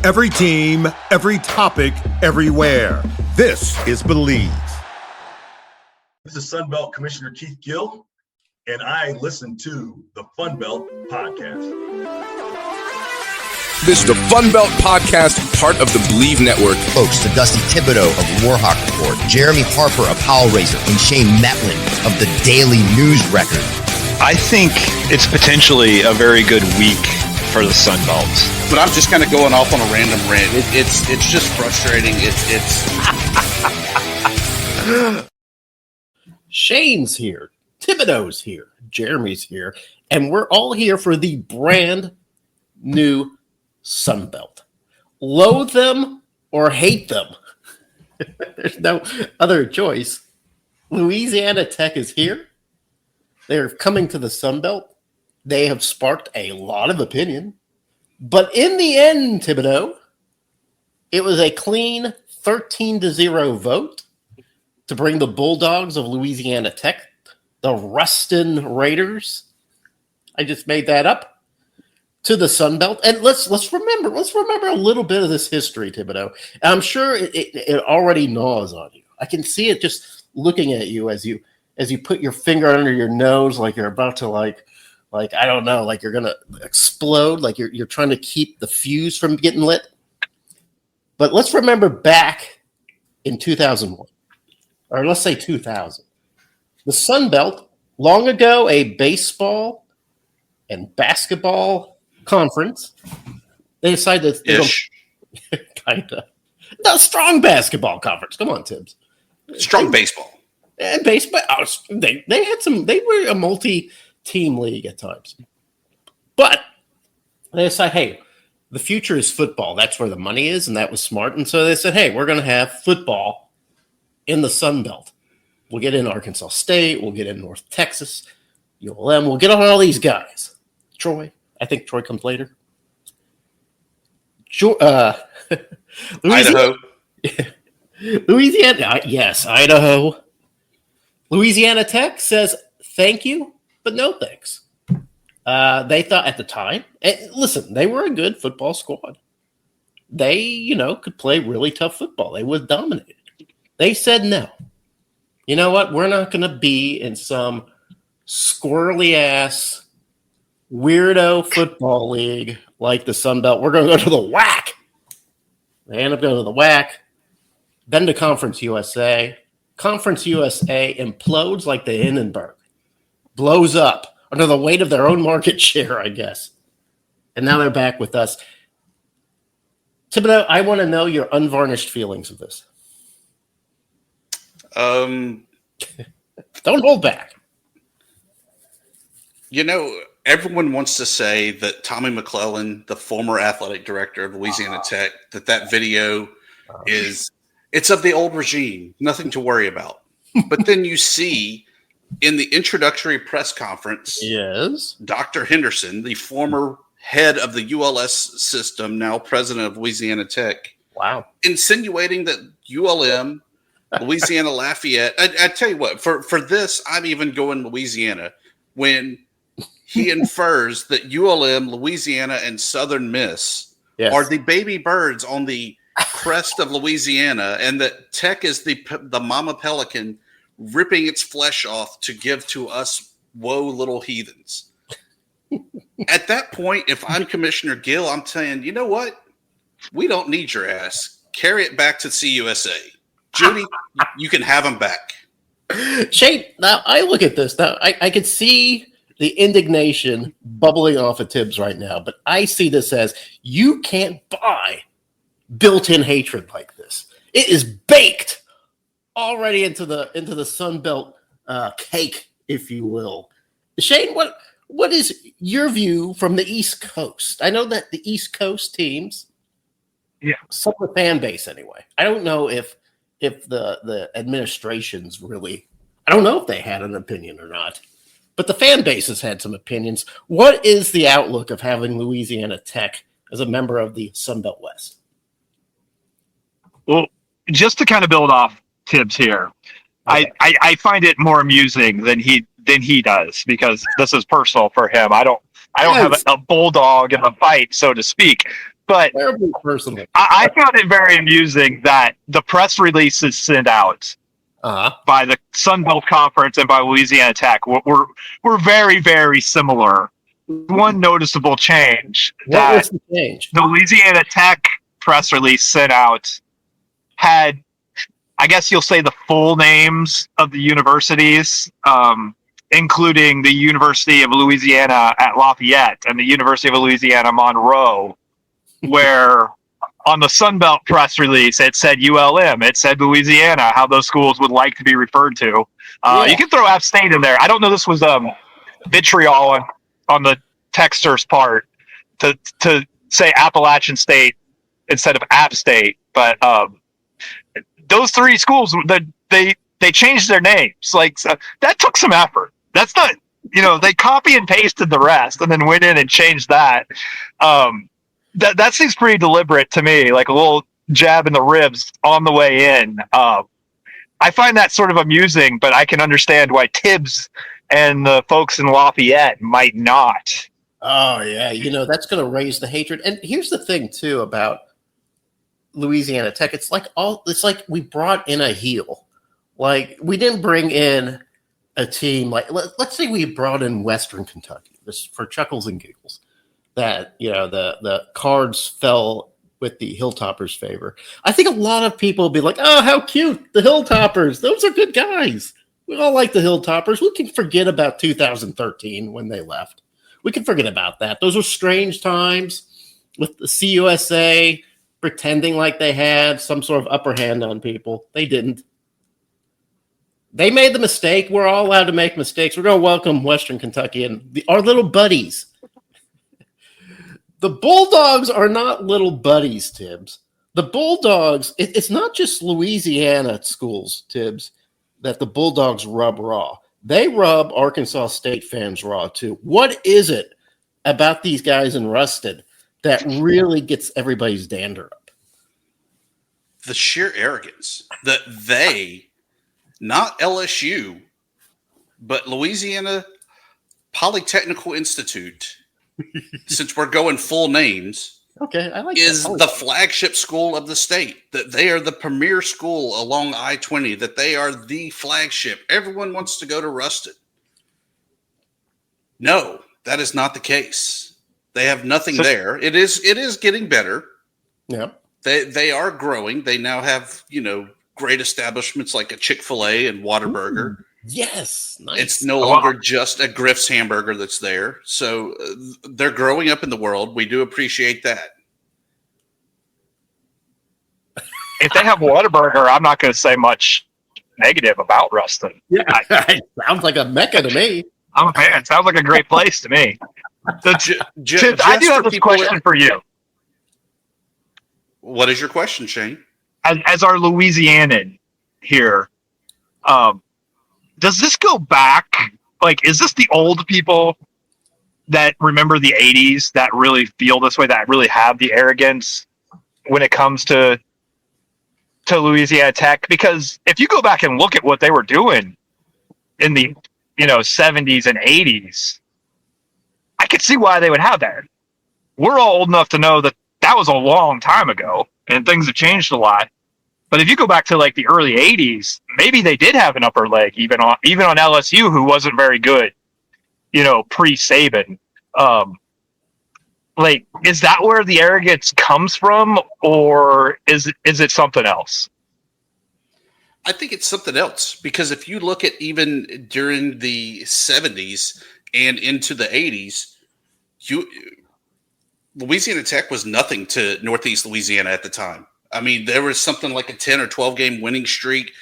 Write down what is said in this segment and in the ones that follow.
Every team, every topic, everywhere. This is Believe. This is Sunbelt Commissioner Keith Gill, and I listen to the Funbelt Podcast. This is the Funbelt Podcast, part of the Believe Network. Hosts to Dusty Thibodeau of Warhawk Report, Jeremy Harper of Howl Razor, and Shane Metlin of the Daily News Record. I think it's potentially a very good week for the Sunbelt. But I'm just kind of going off on a random rant. It's just frustrating. Shane's here, Thibodeau's here, Jeremy's here, and we're all here for the brand new Sunbelt. Loathe them or hate them. There's no other choice. Louisiana Tech is here. They're coming to the Sunbelt. They have sparked a lot of opinion. But in the end, Thibodeau, it was a clean 13-0 vote to bring the Bulldogs of Louisiana Tech, the Ruston Raiders, I just made that up, to the Sun Belt. And let's remember a little bit of this history, Thibodeau. I'm sure it already gnaws on you. I can see it just looking at you as you put your finger under your nose, like you're about to like I don't know, like you're gonna explode, like you're trying to keep the fuse from getting lit. But let's remember back in 2001, or let's say 2000, the Sun Belt, long ago a baseball and basketball conference. They decided kind of a strong basketball conference. Come on, Tibbs. Strong baseball. And baseball. They had some. They were a multi-team league at times, but they decided, hey, the future is football. That's where the money is, and that was smart. And so they said, hey, we're going to have football in the Sun Belt. We'll get in Arkansas State. We'll get in North Texas, ULM. We'll get on all these guys. Troy. I think Troy comes later. Idaho. Louisiana. Yes, Idaho. Louisiana Tech says thank you, but no thanks. They thought at the time, and listen, they were a good football squad. They, could play really tough football. They would dominate. They said no. You know what? We're not going to be in some squirrely-ass, weirdo football league like the Sun Belt. We're going to go to the WAC. They end up going to the WAC, then to Conference USA. Conference USA implodes like the Hindenburg. Blows up under the weight of their own market share, I guess. And now they're back with us. Thibodeau, I want to know your unvarnished feelings of this. Don't hold back. Everyone wants to say that Tommy McClellan, the former athletic director of Louisiana Tech, that video it's of the old regime, nothing to worry about. But then you see in the introductory press conference, yes, Dr. Henderson, the former head of the ULS system, now president of Louisiana Tech, insinuating that ULM, Louisiana Lafayette. I tell you what, for this, I'm even going Louisiana when he infers that ULM, Louisiana, and Southern Miss are the baby birds on the crest of Louisiana, and that Tech is the mama pelican ripping its flesh off to give to us woe little heathens. At that point, if I'm Commissioner Gill, I'm saying, you know what? We don't need your ass. Carry it back to CUSA. Judy, you can have him back. Shane, now I look at this. Now I could see the indignation bubbling off of Tibbs right now, but I see this as you can't buy built-in hatred like this. It is baked already into the Sun Belt cake, if you will. Shane, what is your view from the East Coast? I know that the East Coast teams, some of the fan base anyway. I don't know if the administrations really, I don't know if they had an opinion or not, but the fan base has had some opinions. What is the outlook of having Louisiana Tech as a member of the Sun Belt West? Well, just to kind of build off Tibbs here, okay. I find it more amusing than he does, because this is personal for him. I don't have a bulldog in the fight, so to speak. But Terribly personal. I found it very amusing that the press releases sent out by the Sun Belt Conference and by Louisiana Tech were very, very similar. One noticeable change What was the change? the Louisiana Tech press release sent out had, I guess you'll say, the full names of the universities, including the University of Louisiana at Lafayette and the University of Louisiana Monroe, where on the Sun Belt press release it said ULM, it said Louisiana, how those schools would like to be referred to. You can throw App State in there. I don't know, this was vitriol on the texter's part to say Appalachian State instead of App State, but those three schools, they changed their names. Like, so that took some effort. That's not, they copy and pasted the rest and then went in and changed that. That seems pretty deliberate to me, like a little jab in the ribs on the way in. I find that sort of amusing, but I can understand why Tibbs and the folks in Lafayette might not. Oh yeah, that's going to raise the hatred. And here's the thing too about Louisiana Tech. It's like we brought in a heel. Like, we didn't bring in a team like, let's say we brought in Western Kentucky, just for chuckles and giggles, that the cards fell with the Hilltoppers' favor. I think a lot of people will be like, oh, how cute, the Hilltoppers, those are good guys. We all like the Hilltoppers. We can forget about 2013 when they left. We can forget about that. Those were strange times with the CUSA pretending like they had some sort of upper hand on people. They didn't. They made the mistake. We're all allowed to make mistakes. We're going to welcome Western Kentucky and our little buddies. The Bulldogs are not little buddies, Tibbs. The Bulldogs, it's not just Louisiana schools, Tibbs, that the Bulldogs rub raw. They rub Arkansas State fans raw, too. What is it about these guys in Ruston that really gets everybody's dander up? The sheer arrogance that they, not LSU, but Louisiana Polytechnical Institute, since we're going full names, okay, I like is that. the flagship school of the state, that they are the premier school along I-20, that they are the flagship. Everyone wants to go to Ruston. No, that is not the case. They have nothing there. It is getting better. Yeah. They are growing. They now have, great establishments like a Chick-fil-A and Whataburger. Yes. Nice. It's no longer just a Griff's hamburger that's there. So they're growing up in the world. We do appreciate that. If they have Whataburger, I'm not going to say much negative about Ruston. Yeah, it sounds like a mecca to me. I'm a fan. It sounds like a great place to me. So, Tibbs, I do have this question for you. What is your question, Shane? As our Louisianan here, does this go back? Like, is this the old people that remember the 80s that really feel this way, that really have the arrogance when it comes to Louisiana Tech? Because if you go back and look at what they were doing in the 70s and 80s, I could see why they would have that. We're all old enough to know that was a long time ago and things have changed a lot. But if you go back to like the early 80s, maybe they did have an upper leg even on LSU, who wasn't very good, pre-Saban. Like, is that where the arrogance comes from, or is it something else? I think it's something else, because if you look at even during the 70s and into the 80s, Louisiana Tech was nothing to Northeast Louisiana at the time. I mean, there was something like a 10 or 12 game winning streak.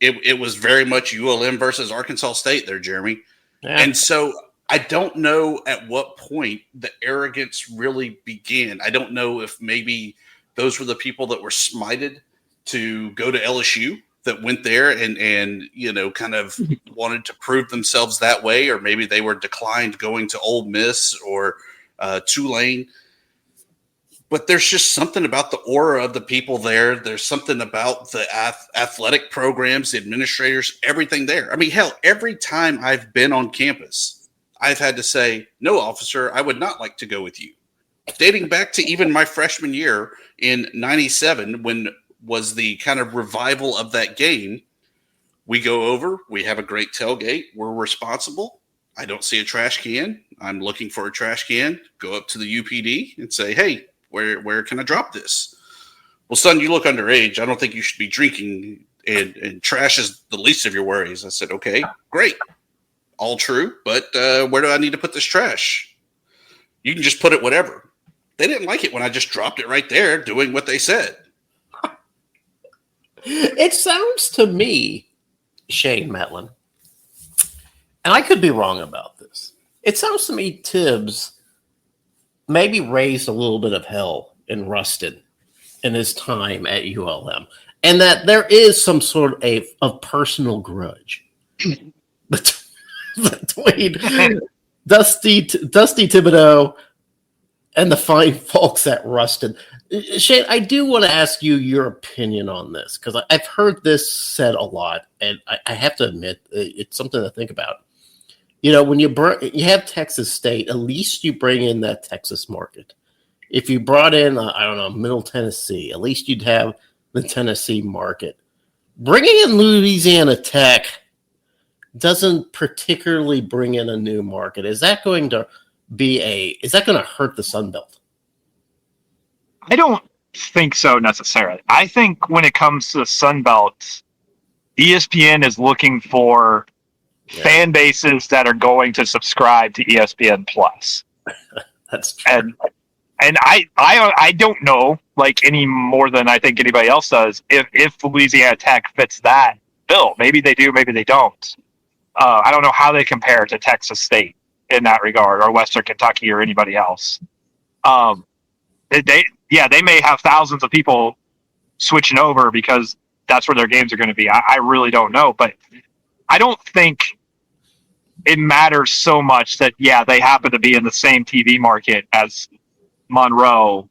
It was very much ULM versus Arkansas State there, Jeremy. Yeah. And so I don't know at what point the arrogance really began. I don't know if maybe those were the people that were smited to go to LSU that went there and kind of wanted to prove themselves that way, or maybe they were declined going to Ole Miss or Tulane. But there's just something about the aura of the people there. There's something about the athletic programs, the administrators, everything there. I mean, hell, every time I've been on campus, I've had to say, no, officer, I would not like to go with you. dating back to even my freshman year in '97, when was the kind of revival of that game. We go over, we have a great tailgate, we're responsible. I don't see a trash can. I'm looking for a trash can. Go up to the UPD and say, hey, where can I drop this? Well, son, you look underage. I don't think you should be drinking, and trash is the least of your worries. I said, okay, great. All true, but where do I need to put this trash? You can just put it whatever. They didn't like it when I just dropped it right there doing what they said. It sounds to me, Shane Metlin, and I could be wrong about this. It sounds to me Tibbs maybe raised a little bit of hell in Ruston in his time at ULM, and that there is some sort of personal grudge between Dusty Thibodeau and the fine folks at Ruston. Shane, I do want to ask you your opinion on this, because I've heard this said a lot, and I have to admit it's something to think about. You know, when you have Texas State, at least you bring in that Texas market. If you brought in, I don't know, Middle Tennessee, at least you'd have the Tennessee market. Bringing in Louisiana Tech doesn't particularly bring in a new market. Is that going to hurt the Sun Belt? I don't think so necessarily. I think when it comes to the Sun Belt, ESPN is looking for fan bases that are going to subscribe to ESPN Plus. That's true. And I don't know, like, any more than I think anybody else does, if Louisiana Tech fits that bill. Maybe they do, maybe they don't. I don't know how they compare to Texas State in that regard, or Western Kentucky, or anybody else. They may have thousands of people switching over because that's where their games are going to be. I really don't know, but I don't think it matters so much that, they happen to be in the same TV market as Monroe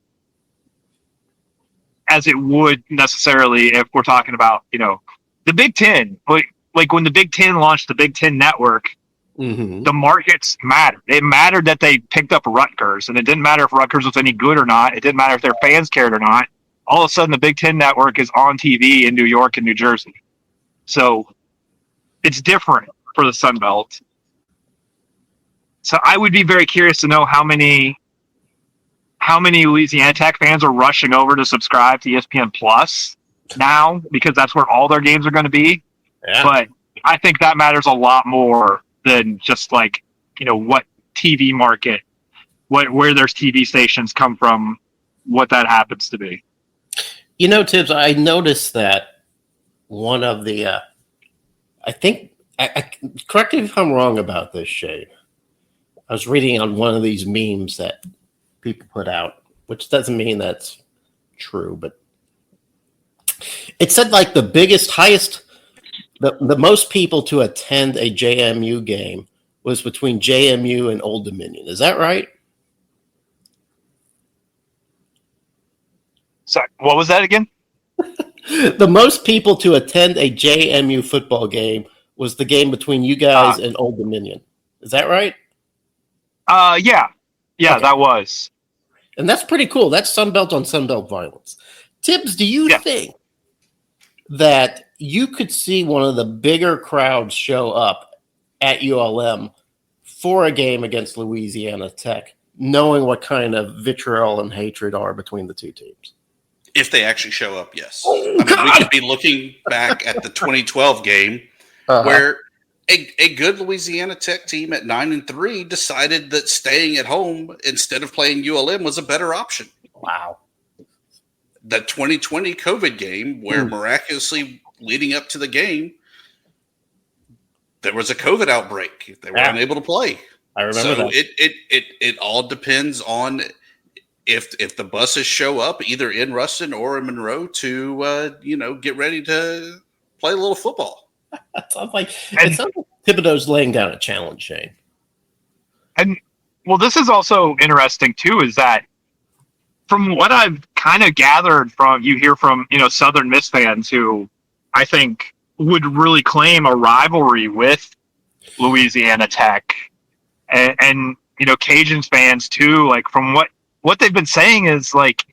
as it would necessarily if we're talking about, the Big Ten. Like when the Big Ten launched the Big Ten Network, the markets mattered. It mattered that they picked up Rutgers, and it didn't matter if Rutgers was any good or not. It didn't matter if their fans cared or not. All of a sudden, the Big Ten Network is on TV in New York and New Jersey. So it's different for the Sun Belt. So I would be very curious to know how many Louisiana Tech fans are rushing over to subscribe to ESPN Plus now, because that's where all their games are going to be. Yeah. But I think that matters a lot more than just like, what TV market, where their TV stations come from, what that happens to be. Tibbs, I noticed that one of the, I think, correct me if I'm wrong about this, Shane. I was reading on one of these memes that people put out, which doesn't mean that's true, but it said like the most people to attend a JMU game was between JMU and Old Dominion. Is that right? Sorry, what was that again? The most people to attend a JMU football game was the game between you guys and Old Dominion. Is that right? Yeah, okay. That was. And that's pretty cool. That's Sunbelt on Sunbelt violence. Tibbs, do you think that you could see one of the bigger crowds show up at ULM for a game against Louisiana Tech, knowing what kind of vitriol and hatred are between the two teams? If they actually show up, yes. We could be looking back at the 2012 game where a good Louisiana Tech team at 9-3 decided that staying at home instead of playing ULM was a better option. Wow. The 2020 COVID game where miraculously leading up to the game, there was a COVID outbreak. They were unable to play. I remember that. It all depends on if the buses show up either in Ruston or in Monroe to get ready to play a little football. It sounds like Thibodeau's laying down a challenge, Shane. And well, this is also interesting too, is that from what I've kind of gathered from Southern Miss fans who I think would really claim a rivalry with Louisiana Tech and Cajuns fans too, like from what what they've been saying is like,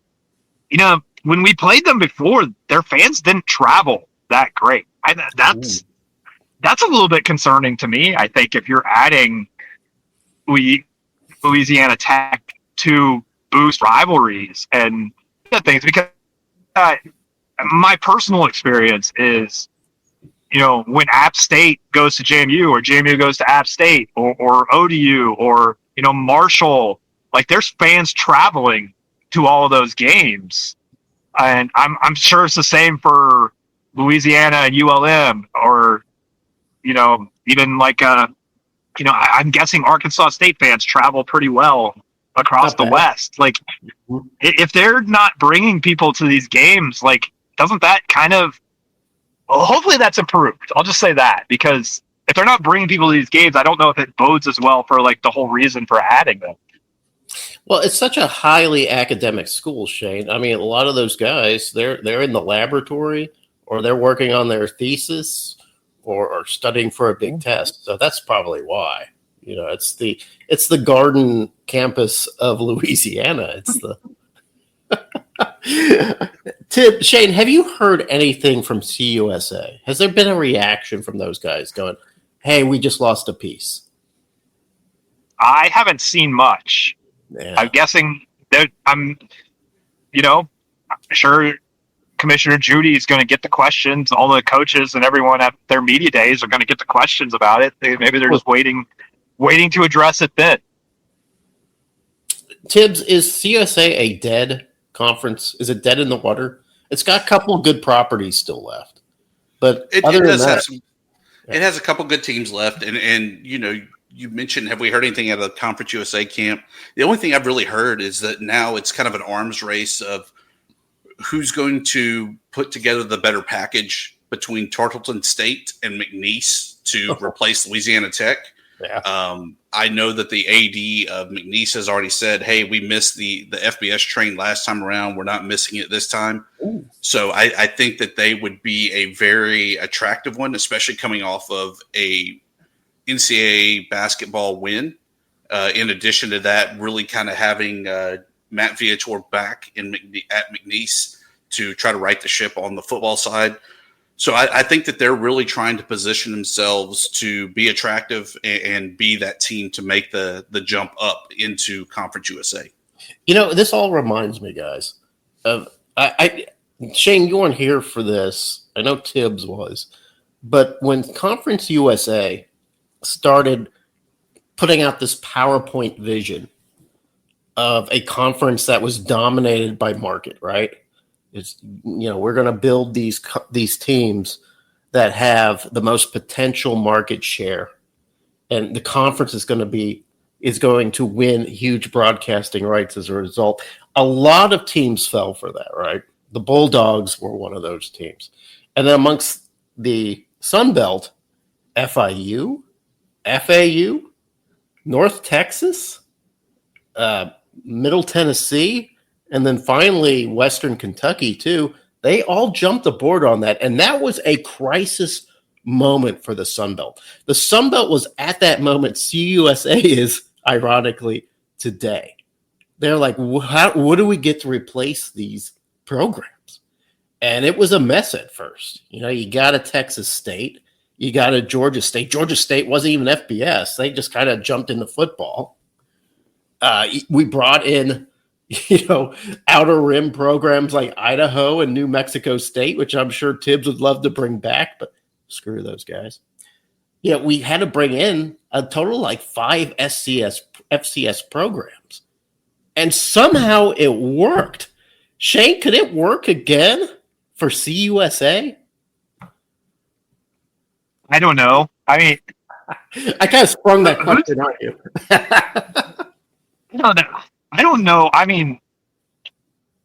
when we played them before, their fans didn't travel that great. That's a little bit concerning to me. I think if you're adding Louisiana Tech to boost rivalries and things, because my personal experience is, when App State goes to JMU or JMU goes to App State or ODU or, Marshall, like there's fans traveling to all of those games. And I'm sure it's the same for Louisiana and ULM or, even like, I'm guessing Arkansas State fans travel pretty well across the West. Like if they're not bringing people to these games, like, doesn't that kind of, well, hopefully that's improved. I'll just say that, because if they're not bringing people to these games, I don't know if it bodes as well for like the whole reason for adding them. Well, it's such a highly academic school, Shane. I mean, a lot of those guys, they're in the laboratory or they're working on their thesis or studying for a big test. So that's probably why. It's the Garden campus of Louisiana. It's the Shane, have you heard anything from CUSA? Has there been a reaction from those guys going, "Hey, we just lost a piece"? I haven't seen much. Yeah. I'm guessing that I'm sure Commissioner Judy is going to get the questions. All the coaches and everyone at their media days are going to get the questions about it. Maybe they're just waiting to address it then. Tibbs, is CUSA a dead conference? Is it dead in the water? It's got a couple of good properties still left, but it has a couple good teams left, and you mentioned, have we heard anything out of the Conference USA camp? The only thing I've really heard is that now it's kind of an arms race of who's going to put together the better package between Tarleton State and McNeese to replace Louisiana Tech. Yeah. I know that the AD of McNeese has already said, "Hey, we missed the FBS train last time around. We're not missing it this time." Ooh. So I think that they would be a very attractive one, especially coming off of a NCAA basketball win. In addition to that, really kind of having Matt Viator back at McNeese to try to right the ship on the football side. So I think that they're really trying to position themselves to be attractive and be that team to make the jump up into Conference USA. This all reminds me, guys, of Shane, you weren't here for this. I know Tibbs was. But when Conference USA started putting out this PowerPoint vision of a conference that was dominated by market, right? It's, we're going to build these teams that have the most potential market share, and the conference is going to win huge broadcasting rights as a result. A lot of teams fell for that, right? The Bulldogs were one of those teams. And then amongst the Sun Belt, FIU, FAU, North Texas, Middle Tennessee, and then finally Western Kentucky too, they all jumped aboard on that. And that was a crisis moment for the Sun Belt. The Sun Belt was at that moment. CUSA is, ironically, today. They're like, what do we get to replace these programs? And it was a mess at first. You got a Texas State. You got a Georgia State. Georgia State wasn't even FBS. They just kind of jumped into football. We brought in, outer rim programs like Idaho and New Mexico State, which I'm sure Tibbs would love to bring back, but screw those guys. We had to bring in a total like 5 FCS programs. And somehow it worked. Shane, could it work again for CUSA? I don't know. I mean, I kind of sprung that question on you. No, I don't know. I mean,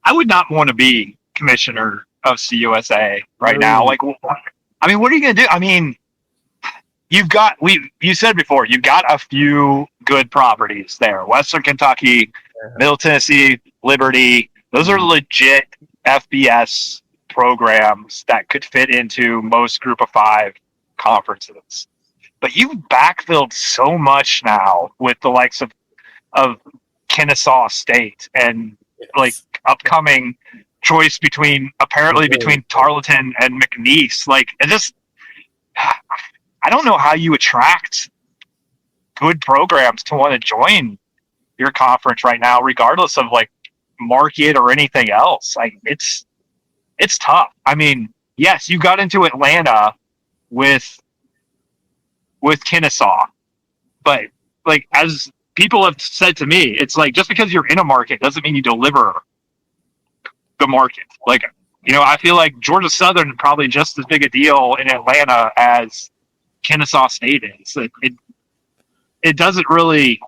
I would not want to be commissioner of CUSA right now. Like, I mean, what are you going to do? I mean, you said before, you've got a few good properties there. Western Kentucky, Middle Tennessee, Liberty. Those are legit FBS programs that could fit into most Group of 5 conferences. But you've backfilled so much now with the likes of Kennesaw State and like upcoming choice between Tarleton and McNeese. Like it just, I don't know how you attract good programs to want to join your conference right now, regardless of like market or anything else. Like it's tough. I mean, yes, you got into Atlanta with Kennesaw, but like as people have said to me, it's like just because you're in a market doesn't mean you deliver the market. Like, you know, I feel like Georgia Southern is probably just as big a deal in Atlanta as Kennesaw State is. It doesn't really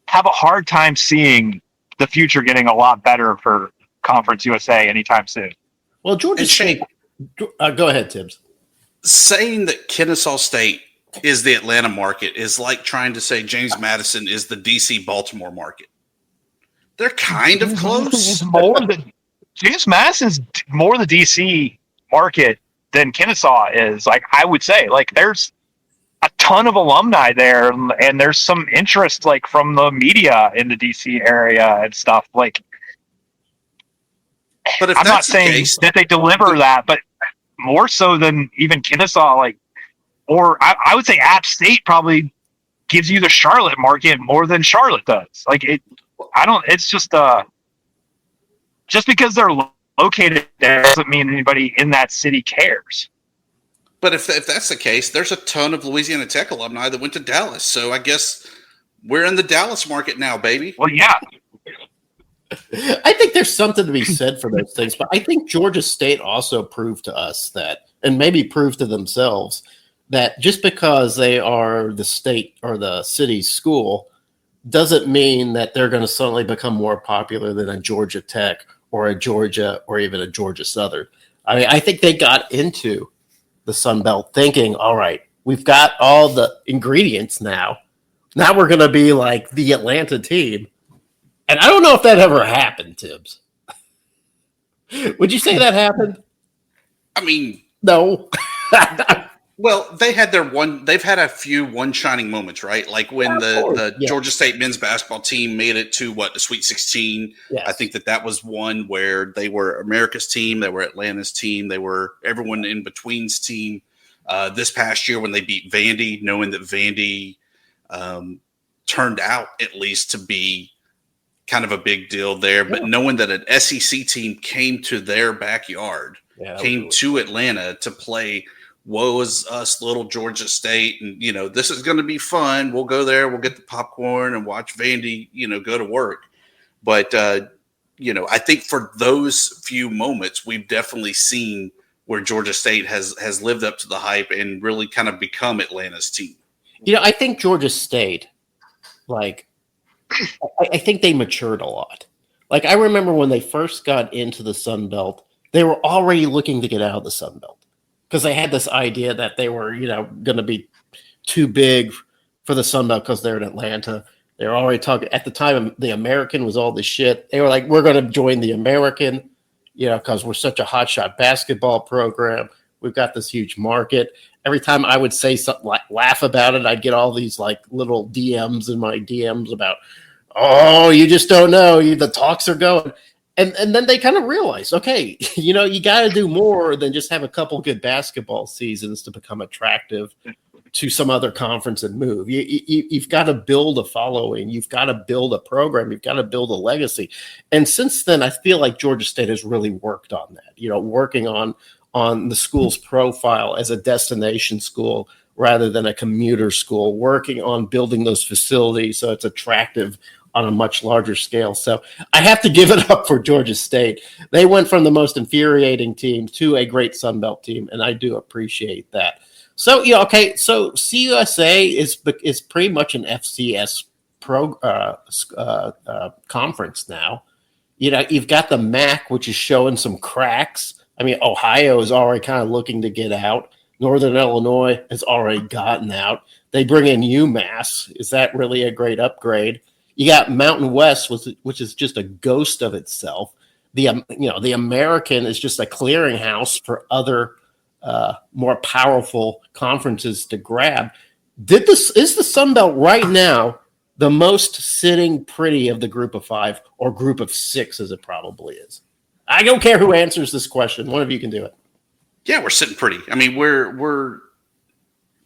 have a hard time seeing the future getting a lot better for Conference USA anytime soon. Well, Georgia State. Go ahead, Tibbs. Saying that Kennesaw State is the Atlanta market is like trying to say James Madison is the DC Baltimore market. They're kind of close. James Madison's more the DC market than Kennesaw is. Like I would say, like there's a ton of alumni there, and there's some interest like from the media in the DC area and stuff. Like, but if I'm not that's the saying case, that they deliver that, but more so than even Kennesaw. Like, or I would say App State probably gives you the Charlotte market more than Charlotte does. Like it. It's just because they're located there doesn't mean anybody in that city cares. But if that's the case, there's a ton of Louisiana Tech alumni that went to Dallas. So I guess we're in the Dallas market now, baby. Well, yeah. I think there's something to be said for those things, but I think Georgia State also proved to us that, and maybe proved to themselves, that just because they are the state or the city's school doesn't mean that they're going to suddenly become more popular than a Georgia Tech or a Georgia or even a Georgia Southern. I mean, I think they got into the Sun Belt thinking, all right, we've got all the ingredients now. Now we're going to be like the Atlanta team. And I don't know if that ever happened, Tibbs. Would you say that happened? I mean, no. Well, they've had a few one shining moments, right? Like when the Georgia State men's basketball team made it to the Sweet 16. Yes. I think that was one where they were America's team, they were Atlanta's team, they were everyone in between's team. This past year when they beat Vandy, knowing that Vandy turned out at least to be kind of a big deal there, but knowing that an SEC team came to their backyard, came to Atlanta to play woes us little Georgia State, and this is going to be fun. We'll go there, we'll get the popcorn and watch Vandy go to work. But I think for those few moments we've definitely seen where Georgia State has lived up to the hype and really kind of become Atlanta's team. I think Georgia State, like, I think they matured a lot. Like, I remember when they first got into the Sun Belt, they were already looking to get out of the Sun Belt because they had this idea that they were, going to be too big for the Sun Belt because they're in Atlanta. They were already talking at the time. The American was all this shit. They were like, we're going to join the American, because we're such a hotshot basketball program. We've got this huge market. Every time I would say something like laugh about it, I'd get all these like little DMs in my DMs about, oh, you just don't know. The talks are going. And then they kind of realized, okay, you got to do more than just have a couple good basketball seasons to become attractive to some other conference and move. You've got to build a following. You've got to build a program. You've got to build a legacy. And since then, I feel like Georgia State has really worked on that, working on the school's profile as a destination school rather than a commuter school, working on building those facilities so it's attractive on a much larger scale. So I have to give it up for Georgia State. They went from the most infuriating team to a great Sun Belt team, and I do appreciate that. So, okay, so CUSA is pretty much an FCS conference now. You've got the MAC, which is showing some cracks. I mean, Ohio is already kind of looking to get out. Northern Illinois has already gotten out. They bring in UMass. Is that really a great upgrade? You got Mountain West, which is just a ghost of itself. The American is just a clearinghouse for other more powerful conferences to grab. Is the Sun Belt right now the most sitting pretty of the group of 5 or group of 6 as it probably is? I don't care who answers this question. One of you can do it. Yeah, we're sitting pretty. I mean, we're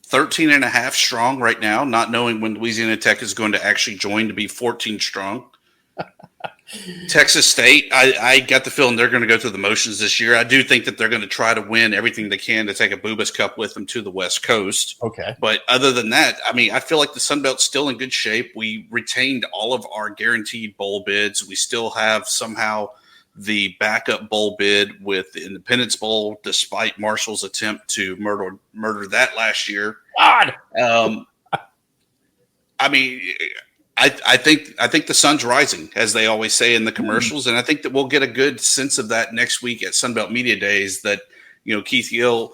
13 and a half strong right now, not knowing when Louisiana Tech is going to actually join to be 14 strong. Texas State, I got the feeling they're going to go through the motions this year. I do think that they're going to try to win everything they can to take a Bubas Cup with them to the West Coast. Okay. But other than that, I mean, I feel like the Sun Belt's still in good shape. We retained all of our guaranteed bowl bids. We still have somehow the backup bowl bid with the Independence Bowl, despite Marshall's attempt to murder that last year. God. I mean, I think the sun's rising, as they always say in the commercials, and I think that we'll get a good sense of that next week at Sunbelt Media Days. That Keith Gill,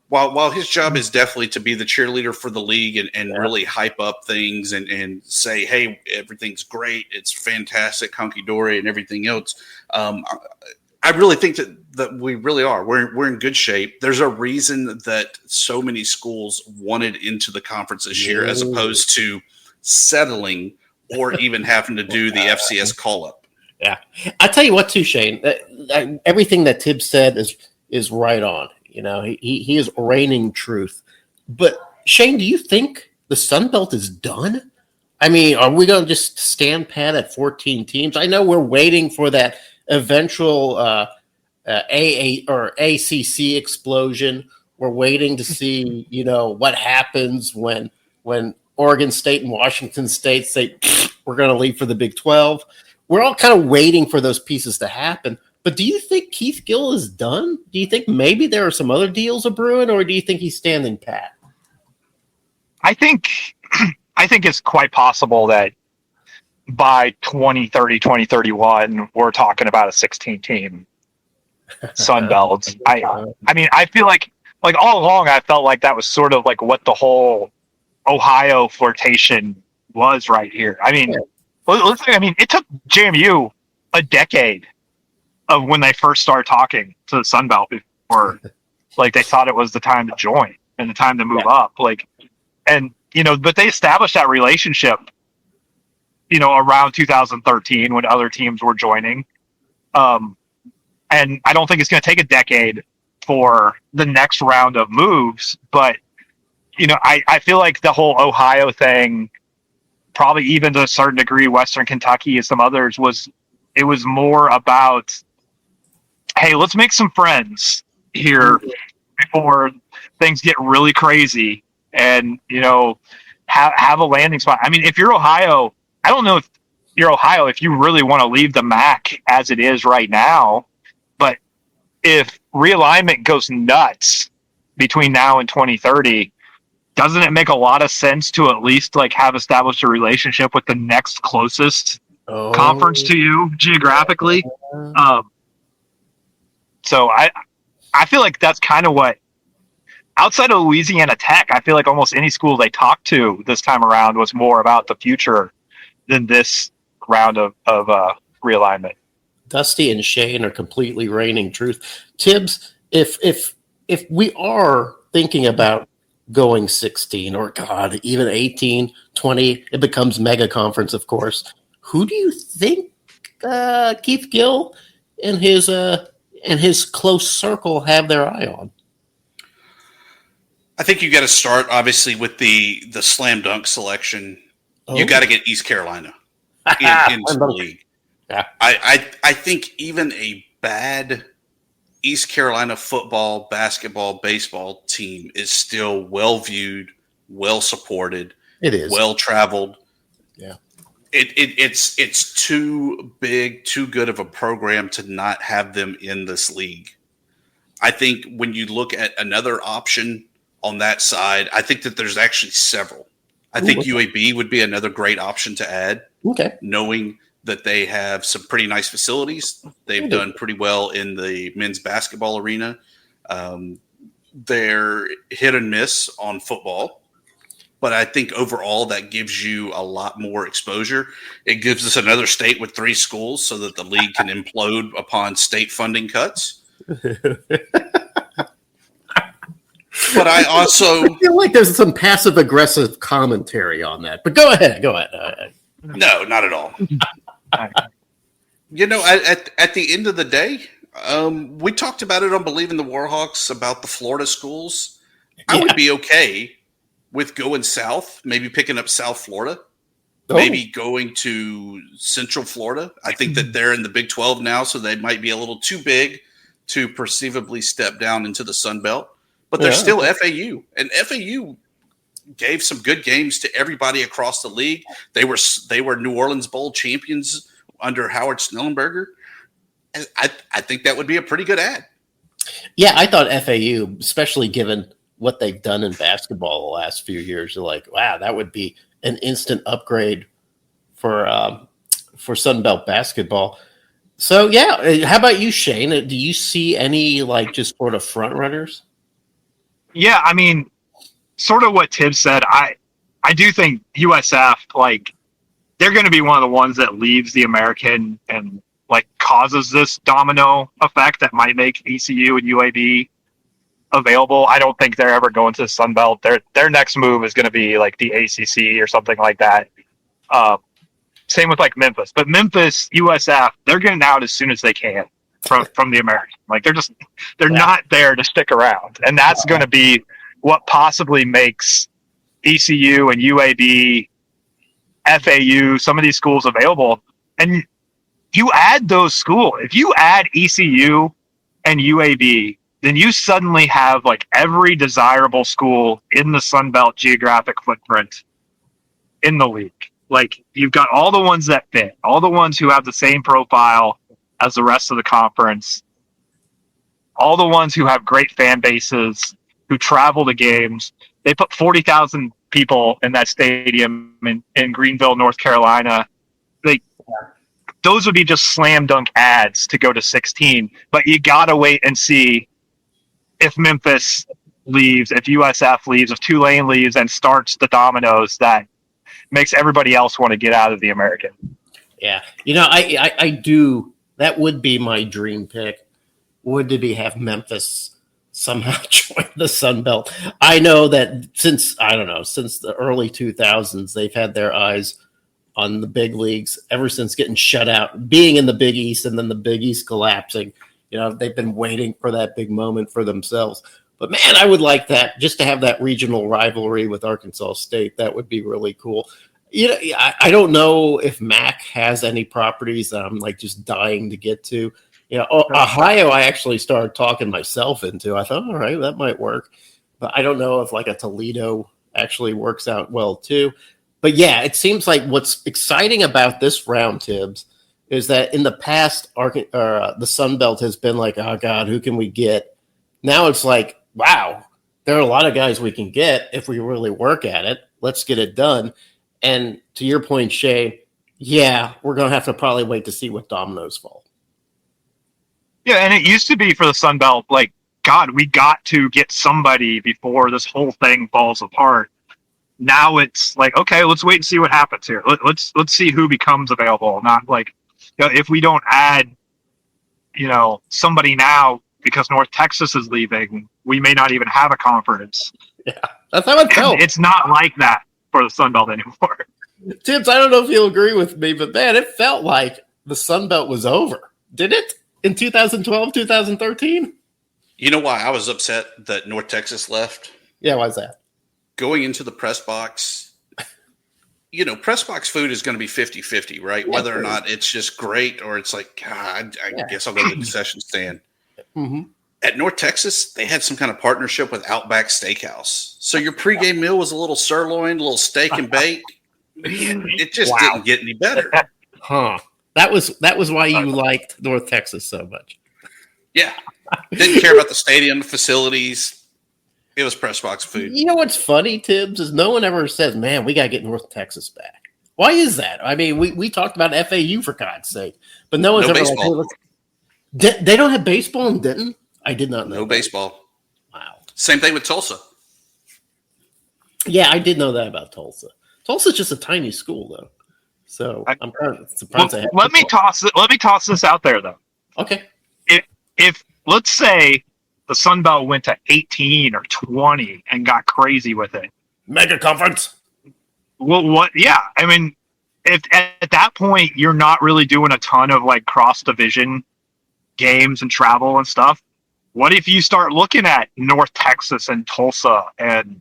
while his job is definitely to be the cheerleader for the league and really hype up things and say, hey, everything's great, it's fantastic, hunky dory, and everything else. I really think that we really are. We're in good shape. There's a reason that so many schools wanted into the conference this year, as opposed to settling or even having to do the FCS call-up. Yeah. I tell you what, too, Shane, everything that Tibbs said is right on. He is reigning truth. But, Shane, do you think the Sun Belt is done? I mean, are we going to just stand pat at 14 teams? I know we're waiting for that eventual AA or ACC explosion. We're waiting to see, what happens when Oregon State and Washington State say we're going to leave for the Big 12. We're all kind of waiting for those pieces to happen. But do you think Keith Gill is done? Do you think maybe there are some other deals of brewing, or do you think he's standing pat? I think it's quite possible that by 2030, 2031, we're talking about a 16-team Sun Belt. I mean, I feel like all along, I felt like that was sort of like what the whole Ohio flirtation was right here. I mean, it took JMU a decade of when they first started talking to the Sun Belt before, they thought it was the time to join and the time to move up. But they established that relationship, around 2013 when other teams were joining. And I don't think it's going to take a decade for the next round of moves, but I feel like the whole Ohio thing, probably even to a certain degree, Western Kentucky and some others, was more about, hey, let's make some friends here before things get really crazy and, have a landing spot. I mean, if you're Ohio, I don't know if you're Ohio, if you really want to leave the MAC as it is right now, but if realignment goes nuts between now and 2030, doesn't it make a lot of sense to at least have established a relationship with the next closest conference to you geographically? So I feel like that's kind of what, outside of Louisiana Tech, I feel like almost any school they talked to this time around was more about the future than this round of realignment. Dusty and Shane are completely reigning truth. Tibbs, if we are thinking about going 16 or even 18, 20, it becomes mega conference, of course. Who do you think Keith Gill and his close circle have their eye on? I think you got to start obviously with the slam dunk selection. You got to get East Carolina into the league. Yeah. I think even a bad East Carolina football, basketball, baseball team is still well viewed, well supported. It is well traveled. Yeah. It's too big, too good of a program to not have them in this league. I think when you look at another option on that side, I think that there's actually several. I think UAB would be another great option to add. Okay. Knowing that they have some pretty nice facilities. They've done pretty well in the men's basketball arena. They're hit and miss on football. But I think overall that gives you a lot more exposure. It gives us another state with 3 schools so that the league can implode upon state funding cuts. But I also I feel like there's some passive aggressive commentary on that. But go ahead. No, not at all. You know, at the end of the day, we talked about it on Believe in the Warhawks about the Florida schools. I would be okay with going south, maybe picking up South Florida, maybe going to Central Florida. I think that they're in the Big 12 now, so they might be a little too big to perceivably step down into the Sun Belt. But they're still FAU, and FAU gave some good games to everybody across the league. They were New Orleans Bowl champions under Howard Snellenberger. I think that would be a pretty good ad. Yeah, I thought FAU, especially given what they've done in basketball the last few years, you're like, wow, that would be an instant upgrade for Sunbelt basketball. So, yeah, how about you, Shane? Do you see any, like, just sort of front runners? Yeah, I mean, sort of what Tibbs said. I do think USF, like, they're going to be one of the ones that leaves the American and, like, causes this domino effect that might make ECU and UAB available. I don't think they're ever going to the Sun Belt. Their next move is going to be, like, the ACC or something like that. Same with, like, Memphis. But Memphis, USF, they're getting out as soon as they can from the American. Like, they're not there to stick around. And that's going to be what possibly makes ECU and UAB, FAU, some of these schools available. And you add those schools. If you add ECU and UAB, then you suddenly have, like, every desirable school in the Sun Belt geographic footprint in the league. Like, you've got all the ones that fit, all the ones who have the same profile as the rest of the conference, all the ones who have great fan bases, who travel to games. They put 40,000 people in that stadium in Greenville, North Carolina. Those would be just slam dunk ads to go to 16. But you got to wait and see if Memphis leaves, if USF leaves, if Tulane leaves and starts the dominoes that makes everybody else want to get out of the American. Yeah. You know, I do. That would be my dream pick. Would to be have Memphis somehow join the Sun Belt. I know that since the early 2000s, they've had their eyes on the big leagues ever since getting shut out, being in the Big East and then the Big East collapsing. You know, they've been waiting for that big moment for themselves. But man, I would like that, just to have that regional rivalry with Arkansas State. That would be really cool. You know, I don't know if Mac has any properties that I'm, like, just dying to get to. You know, Ohio, I actually started talking myself into. I thought, all right, that might work. But I don't know if, like, a Toledo actually works out well too. But yeah, it seems like what's exciting about this round, Tibbs, is that in the past, the Sun Belt has been like, oh God, who can we get? Now it's like, wow, there are a lot of guys we can get if we really work at it. Let's get it done. And to your point, Shay, yeah, we're going to have to probably wait to see what dominoes fall. Yeah, and it used to be for the Sun Belt, like, God, we got to get somebody before this whole thing falls apart. Now it's like, okay, let's wait and see what happens here. Let's see who becomes available. Not like, you know, if we don't add, you know, somebody now because North Texas is leaving, we may not even have a conference. Yeah, that's how it felt. It's not like that for the Sun Belt anymore. Tibbs, I don't know if you'll agree with me, but man, it felt like the Sun Belt was over. Did it? In 2012, 2013? You know why I was upset that North Texas left? Yeah, why's that? Going into the press box, you know, press box food is going to be 50-50, right? Yeah, whether or not it's just great or it's like, God, I guess I'll go to the concession stand. Mm-hmm. At North Texas, they had some kind of partnership with Outback Steakhouse. So your pregame meal was a little sirloin, a little steak and bake. It just didn't get any better. Huh. That was why you liked North Texas so much. Yeah. Didn't care about the stadium, the facilities. It was press box food. You know what's funny, Tibbs, is no one ever says, man, we got to get North Texas back. Why is that? I mean, we talked about FAU for God's sake, but no one's ever baseball. like, hey, they don't have baseball in Denton? I did not know. No baseball. Wow. Same thing with Tulsa. Yeah, I did know that about Tulsa. Tulsa's just a tiny school, though. So I'm kind of surprised. Let me toss this out there, though. Okay. If let's say the Sun Belt went to 18 or 20 and got crazy with it. Mega conference. Well, what? Yeah, I mean, if at that point you're not really doing a ton of like cross division games and travel and stuff, what if you start looking at North Texas and Tulsa and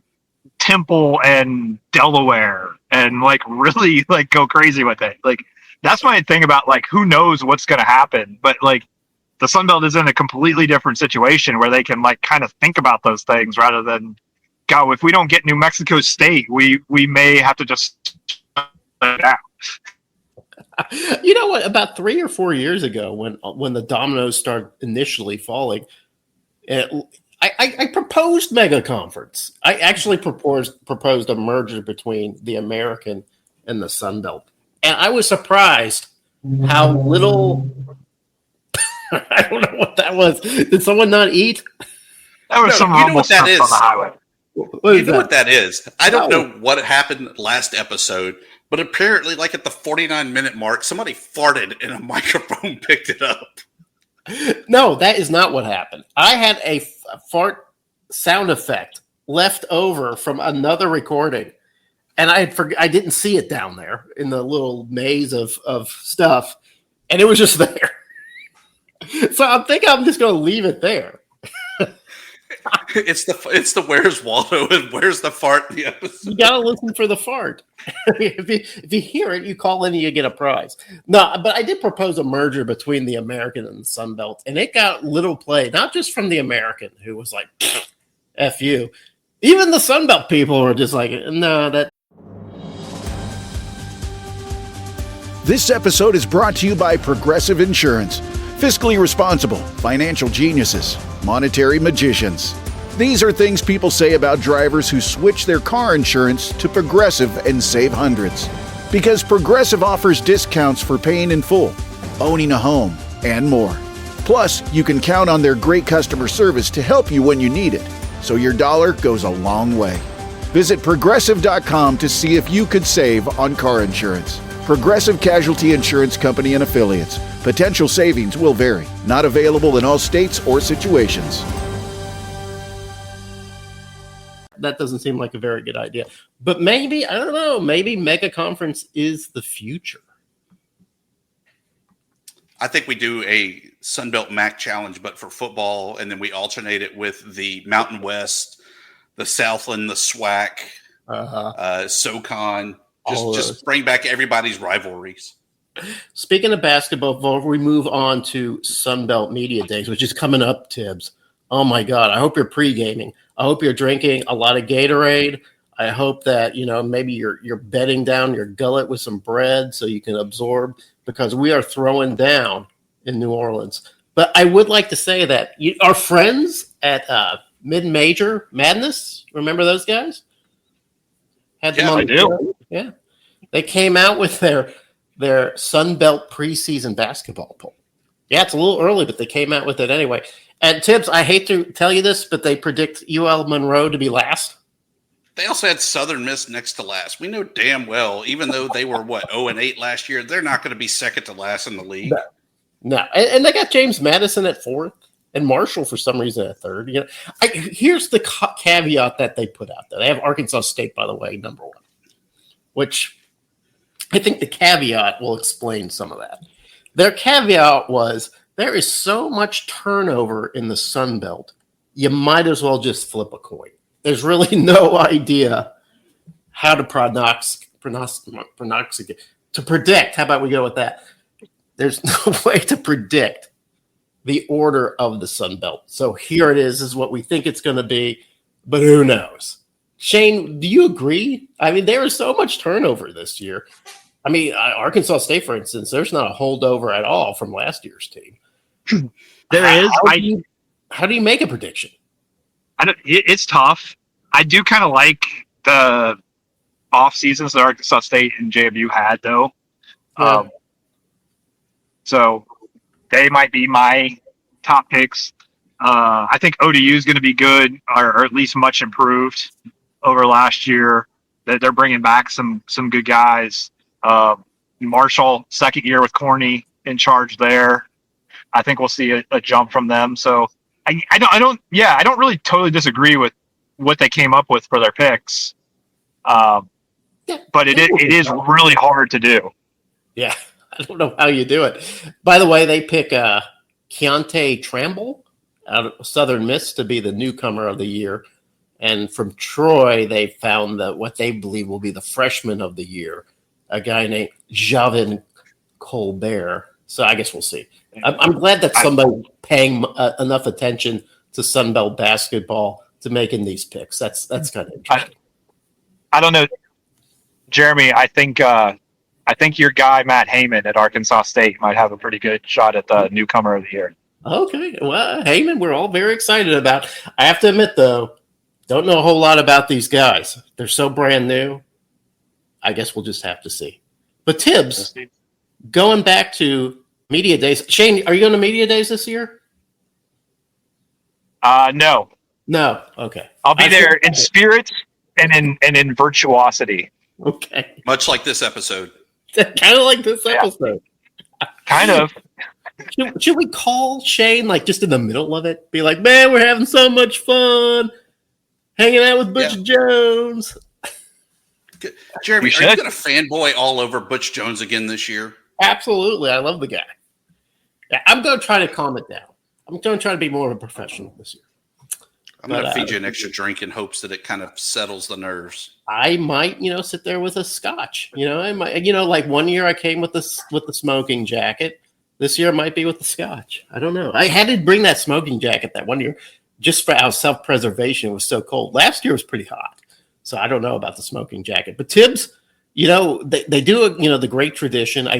Temple and Delaware and like really like go crazy with it? Like that's my thing about like who knows what's going to happen, but like the Sun Belt is in a completely different situation where they can like kind of think about those things rather than, God, if we don't get New Mexico State, we may have to just let it out. You know what? About 3 or 4 years ago, when the dominoes started initially falling, I proposed mega conference. I actually proposed a merger between the American and the Sun Belt, and I was surprised how little. I don't know what that was. Did someone not eat? That was some you know what that is. on the highway. What that is. I don't know what happened last episode, but apparently, like at the 49-minute mark, somebody farted and a microphone picked it up. No, that is not what happened. I had a fart sound effect left over from another recording, and I didn't see it down there in the little maze of stuff, and it was just there. So I think I'm just going to leave it there. It's the Where's Waldo and Where's the Fart the episode. You got to listen for the fart. If you hear it, you call in and you get a prize. No, but I did propose a merger between the American and the Sun Belt, and it got little play, not just from the American, who was like, F you. Even the Sun Belt people were just like, no, that. This episode is brought to you by Progressive Insurance. Fiscally responsible, financial geniuses, monetary magicians. These are things people say about drivers who switch their car insurance to Progressive and save hundreds. Because Progressive offers discounts for paying in full, owning a home, and more. Plus, you can count on their great customer service to help you when you need it, so your dollar goes a long way. Visit Progressive.com to see if you could save on car insurance. Progressive Casualty Insurance Company and Affiliates. Potential savings will vary. Not available in all states or situations. That doesn't seem like a very good idea. But maybe, I don't know, maybe Mega Conference is the future. I think we do a Sunbelt MAC challenge, but for football, and then we alternate it with the Mountain West, the Southland, the SWAC, SoCon. Just bring back everybody's rivalries. Speaking of basketball, before we move on to Sunbelt Media Days, which is coming up, Tibbs. Oh my God! I hope you're pre-gaming. I hope you're drinking a lot of Gatorade. I hope that maybe you're bedding down your gullet with some bread so you can absorb, because we are throwing down in New Orleans. But I would like to say that our friends at Mid-Major Madness, remember those guys? Had them on I do. Yeah, they came out with their Sun Belt preseason basketball poll. Yeah, it's a little early, but they came out with it anyway. And Tibbs, I hate to tell you this, but they predict UL Monroe to be last. They also had Southern Miss next to last. We know damn well, even though they were 0-8 last year, they're not going to be second to last in the league. No. And they got James Madison at fourth and Marshall for some reason at third. Here's the caveat that they put out there. They have Arkansas State, by the way, number one, which I think the caveat will explain some of that. Their caveat was there is so much turnover in the Sun Belt, you might as well just flip a coin. There's really no idea how to predict. How about we go with that? There's no way to predict the order of the Sun Belt. So here it is. This is what we think it's going to be, but who knows? Shane, do you agree? I mean, there is so much turnover this year. I mean, Arkansas State, for instance, there's not a holdover at all from last year's team. There is. How do you make a prediction? It's tough. I do kind of like the off seasons that Arkansas State and JMU had, though. Yeah. So they might be my top picks. I think ODU is going to be good, or at least much improved over last year. They're bringing back some good guys. Marshall, second year with Corney in charge there. I think we'll see a jump from them. So I don't really totally disagree with what they came up with for their picks. but it is really hard to do. Yeah, I don't know how you do it. By the way, they pick Keontae Tramble out of Southern Miss to be the newcomer of the year. And from Troy, they found that what they believe will be the freshman of the year, a guy named Javin Colbert. So I guess we'll see. I'm glad that somebody's paying enough attention to Sunbelt basketball to making these picks. That's kind of interesting. I don't know, Jeremy. I think your guy Matt Heyman at Arkansas State might have a pretty good shot at the newcomer of the year. Okay, well, Heyman, we're all very excited about. I have to admit, though, don't know a whole lot about these guys. They're so brand new. I guess we'll just have to see. But Tibbs, going back to media days. Shane, are you going to media days this year? No. No. Okay. I'll be there in spirit and in virtuosity. Okay. Much like this episode. Kind of like this episode. Kind of. Should we call Shane like just in the middle of it? Be like, man, we're having so much fun hanging out with Butch Jones. Jeremy, are you going to fanboy all over Butch Jones again this year? Absolutely. I love the guy. Yeah, I'm going to try to calm it down. I'm going to try to be more of a professional this year. I'm going to feed you an extra drink in hopes that it kind of settles the nerves. I might, sit there with a scotch. I might, like one year I came with the smoking jacket. This year it might be with the scotch. I don't know. I had to bring that smoking jacket that one year just for our self-preservation. It was so cold. Last year was pretty hot. So I don't know about the smoking jacket. But Tibbs, they do, the great tradition. I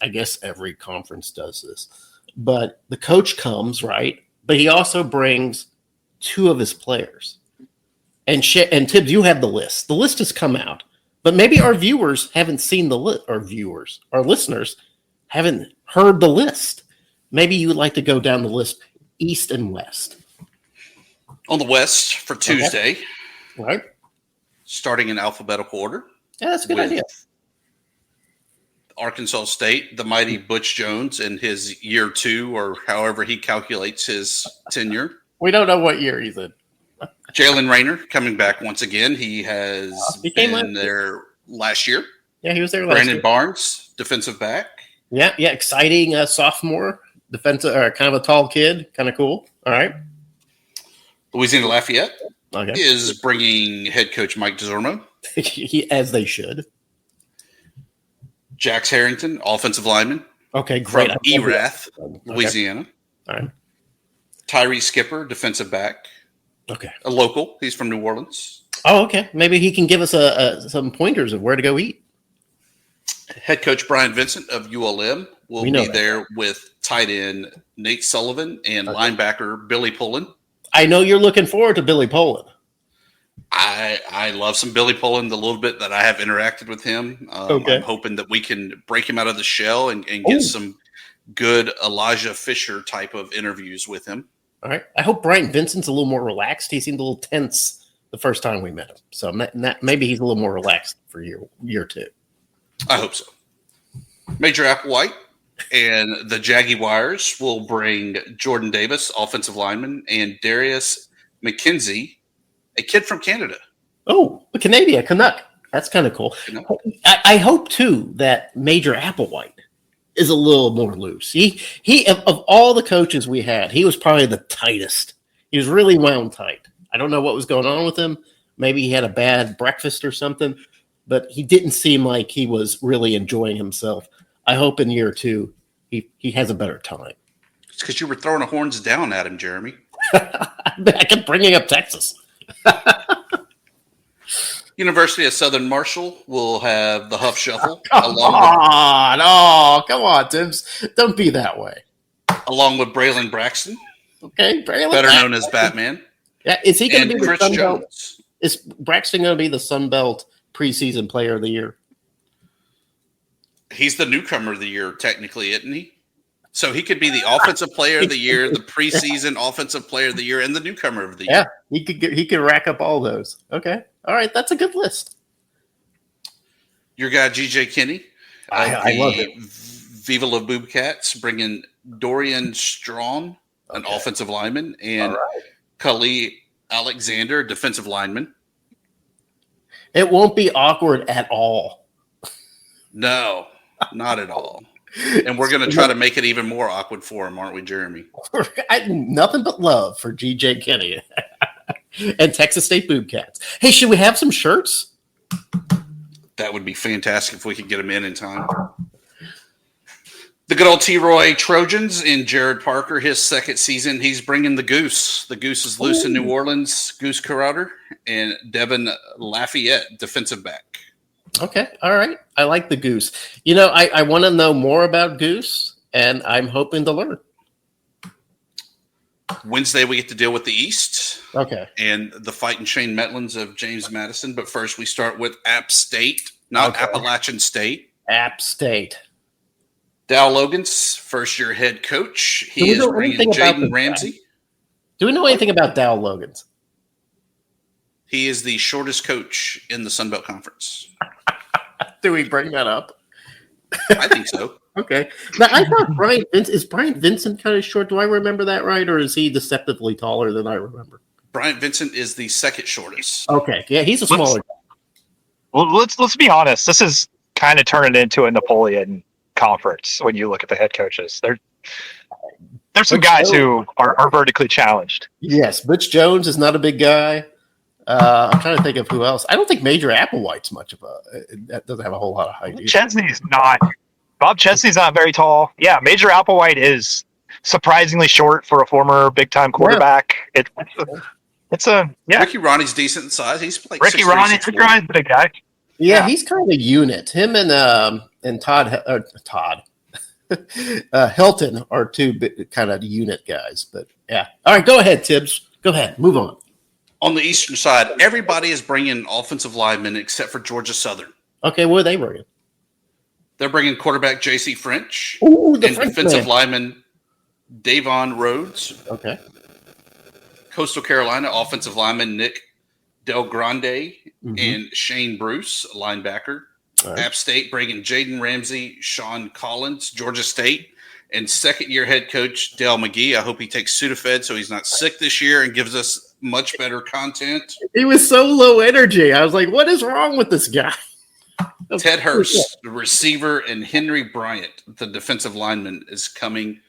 guess every conference does this. But the coach comes, right? But he also brings two of his players. And Tibbs, you have the list. The list has come out. But maybe our viewers haven't seen the list. Our listeners haven't heard the list. Maybe you would like to go down the list, east and west. On the west for Tuesday. Okay. Right. Starting in alphabetical order. Yeah, that's a good idea. Arkansas State, the mighty Butch Jones in his year 2, or however he calculates his tenure. We don't know what year he's in. Jalen Rayner coming back once again. He has been there last year. Yeah, he was there last year. Brandon Barnes, defensive back. Yeah, exciting sophomore, defensive, or kind of a tall kid, kind of cool. All right. Louisiana Lafayette is bringing head coach Mike DeZormo. As they should. Jax Harrington, offensive lineman. Okay, great. From Erath, Louisiana. All right. Tyree Skipper, defensive back. Okay. A local. He's from New Orleans. Oh, okay. Maybe he can give us some pointers of where to go eat. Head coach Brian Vincent of ULM will be there with tight end Nate Sullivan and linebacker Billy Pullen. I know you're looking forward to Billy Pullen. I love some Billy Pullen, the little bit that I have interacted with him. I'm hoping that we can break him out of the shell and get some good Elijah Fisher type of interviews with him. All right. I hope Brian Vincent's a little more relaxed. He seemed a little tense the first time we met him. So maybe he's a little more relaxed for year 2. I hope so. Major Applewhite and the Jaguars will bring Jordan Davis, offensive lineman, and Darius McKenzie, a kid from Canada. Oh, a Canadian, Canuck. That's kind of cool. I hope, too, that Major Applewhite is a little more loose. He of all the coaches we had, he was probably the tightest. He was really wound tight. I don't know what was going on with him. Maybe he had a bad breakfast or something, but he didn't seem like he was really enjoying himself. I hope in year 2 he has a better time. It's because you were throwing the horns down at him, Jeremy. I kept bringing up Texas. University of Southern Marshall will have the Huff Shuffle. Come on, Tibbs. Don't be that way. Along with Braylon Braxton. Okay, Braylon. Better known as Batman. Yeah, is he going to be the Chris Sun Jones. Belt? Is Braxton going to be the Sun Belt preseason player of the year? He's the newcomer of the year, technically, isn't he? So he could be the offensive player of the year, the preseason offensive player of the year, and the newcomer of the year. Yeah, he could rack up all those. Okay, all right, that's a good list. Your guy GJ Kinney, I love it. Viva La Boobcats, bringing Dorian Strong, an offensive lineman, and Khalil Alexander, defensive lineman. It won't be awkward at all. No, not at all. And we're going to try to make it even more awkward for him, aren't we, Jeremy? Nothing but love for GJ Kenny and Texas State Boobcats. Hey, should we have some shirts? That would be fantastic if we could get him in time. The good old T-Roy Trojans and Jared Parker, his second season, he's bringing the Goose. The Goose is loose in New Orleans, Goose Carruthers, and Devin Lafayette, defensive back. Okay, all right. I like the Goose. You know, I want to know more about Goose, and I'm hoping to learn. Wednesday, we get to deal with the East. Okay. And the Fighting Shane Metlins of James Madison. But first, we start with App State, not Appalachian State. App State. Dow Logan's first-year head coach. He is bringing Jaden Ramsey. Do we know anything about Dow Logan's? He is the shortest coach in the Sun Belt Conference. Do we bring that up? I think so. Okay. Now, I thought Brian Vincent kind of short? Do I remember that right? Or is he deceptively taller than I remember? Brian Vincent is the second shortest. Okay. Yeah, he's a smaller guy. Well, let's be honest. This is kind of turning into a Napoleon conference when you look at the head coaches. There's some guys who are vertically challenged. Yes, Butch Jones is not a big guy. I'm trying to think of who else. I don't think Major Applewhite's much of that doesn't have a whole lot of height. Bob Chesney's not very tall. Yeah, Major Applewhite is surprisingly short for a former big-time quarterback. Yeah. Ricky Ronnie's decent in size. He's like Ricky Ronnie's a big guy. Yeah, he's kind of a unit. Him and Todd Hilton are two kind of unit guys. But yeah, all right, go ahead, Tibbs. Go ahead, move on. On the eastern side, everybody is bringing offensive linemen except for Georgia Southern. Okay, what are they bringing? They're bringing quarterback J.C. French and defensive lineman Davon Rhodes. Okay. Coastal Carolina offensive lineman Nick Del Grande and Shane Bruce, linebacker. Right. App State bringing Jaden Ramsey, Sean Collins, Georgia State, and second-year head coach Dale McGee. I hope he takes Sudafed so he's not sick this year and gives us much better content. He was so low energy. I was like, what is wrong with this guy? Ted Hurst, the receiver, and Henry Bryant, the defensive lineman, is coming.